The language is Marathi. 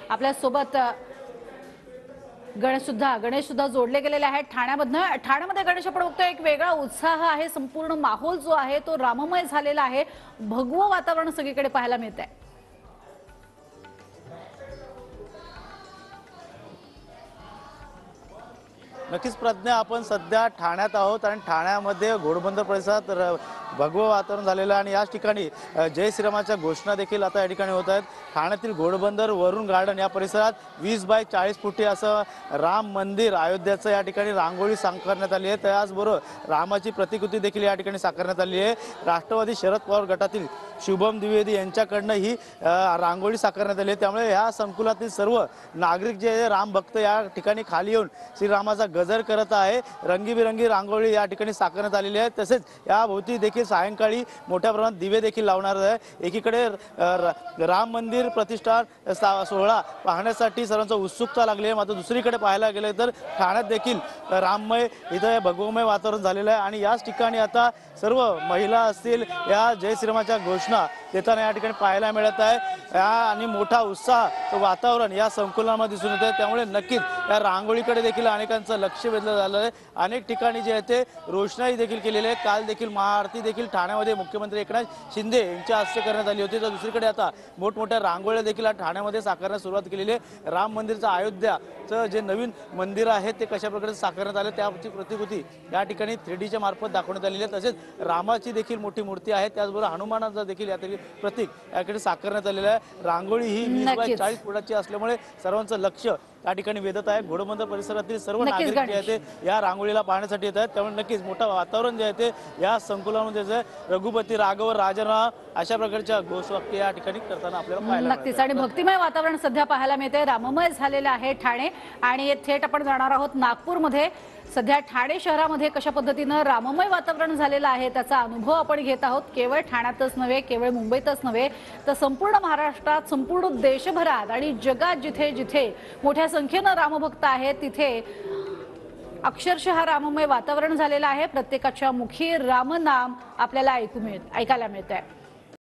आपल्या सोबत गणेश सुद्धा जोडले गेलेले आहेत ठाण्यामध्ये गणेश आपण बघतोय एक वेगळा उत्साह आहे। संपूर्ण माहोल जो आहे तो राममय झालेला आहे। भगवं वातावरण सगळीकडे पाहायला मिळतंय। नक्कीच प्रज्ञा, आपण सध्या ठाण्यात आहोत आणि ठाण्यामध्ये घोडबंदर परिसरात भगवं वातावरण झालेलं आहे आणि याच ठिकाणी जय श्रीरामाच्या घोषणा देखील आता या ठिकाणी होत आहेत। ठाण्यातील घोडबंदर वरुण गार्डन या परिसरात 20 बाय 40 फुटी असं राम मंदिर अयोध्याचं या ठिकाणी रांगोळी साकारण्यात आली आहे। त्याचबरोबर रामाची प्रतिकृती देखील या ठिकाणी साकारण्यात आली आहे। राष्ट्रवादी शरद पवार गटातील शुभम द्विवेदी यांच्याकडनं ही रांगोळी साकारण्यात आली आहे। त्यामुळे या संकुलातील सर्व नागरिक जे राम भक्त या ठिकाणी खाली येऊन श्रीरामाचा गजर करत आहे। रंगीबिरंगी रांगोळी या ठिकाणी साकारण्यात आलेली आहे। तसेच या भोवती देखील सायंकाळी मोठ्या प्रमाणात दिवे देखील लावणार आहे। एकीकडे राम मंदिर प्रतिष्ठान सोहळा पाहण्यासाठी सर्वांची उत्सुकता लागली आहे, मात्र दुसरीकडे पाहायला गेले तर ठाण्यात देखील राममय इथं भगवमय वातावरण झालेलं आहे आणि याच ठिकाणी आता सर्व महिला असतील या जय श्रीरामाच्या घोषणा देताना या ठिकाणी पाहायला मिळत आहे। आणि मोठा उत्साह वातावरण या संकुलामध्ये दिसून येत आहे। त्यामुळे नक्कीच या रांगोळीकडे देखील अनेकांचं लक्ष वेधलं झालं आहे। अनेक ठिकाणी जे आहे ते रोषणाई देखील केलेली आहे। काल देखील महाआरती देखील ठाण्यामध्ये मुख्यमंत्री एकनाथ शिंदे यांच्या हस्ते करण्यात आली होती। तर दुसरीकडे आता मोठमोठ्या रांगोळ्या देखील ठाण्यामध्ये साकारण्यास सुरुवात केलेली आहे। राम मंदिरचं अयोध्याचं जे नवीन मंदिर आहे ते कशा प्रकारे साकारण्यात आले त्याची प्रतिकृती या ठिकाणी 3Dच्या मार्फत दाखवण्यात आलेली आहे। तसेच रामाची देखील मोठी मूर्ती आहे, त्याचबरोबर हनुमानाचं देखील या प्रतीक याकडे साकारण्यात आलेलं आहे। रांगोळी ही 20 बाय 40 फुटाची असल्यामुळे सर्वांचं लक्ष या ठिकाणी वेधत आहे। घोडबंदर परिसरातील सर्व नागरिक जे आहेत ते या रांगोळीला पाहण्यासाठी येत आहेत। त्यामुळे नक्कीच मोठं वातावरण जे आहे ते या संकुलामध्ये रघुपती राघव राजराम अशा प्रकारच्या घोषवाक्य या ठिकाणी करताना आपल्याला पाहायला मिळतात। नक्कीच आणि भक्तिमय वातावरण सध्या पाहायला मिळते। राममय झालेलं आहे ठाणे आणि थेट आपण जाणार आहोत नागपूरमध्ये। सध्या ठाणे शहरामध्ये कशा पद्धतीने राममय वातावरण झालेलं आहे त्याचा अनुभव आपण घेत आहोत। केवळ ठाण्यातच नव्हे, केवळ मुंबईतच नव्हे, तर संपूर्ण महाराष्ट्रात, संपूर्ण देशभरात आणि जगात जिथे जिथे मोठ्या संख्येने रामभक्त आहेत तिथे अक्षरशः राममय वातावरण झालेलं आहे। प्रत्येकाच्या मुखी रामनाम आपल्याला ऐकायला मिळतंय।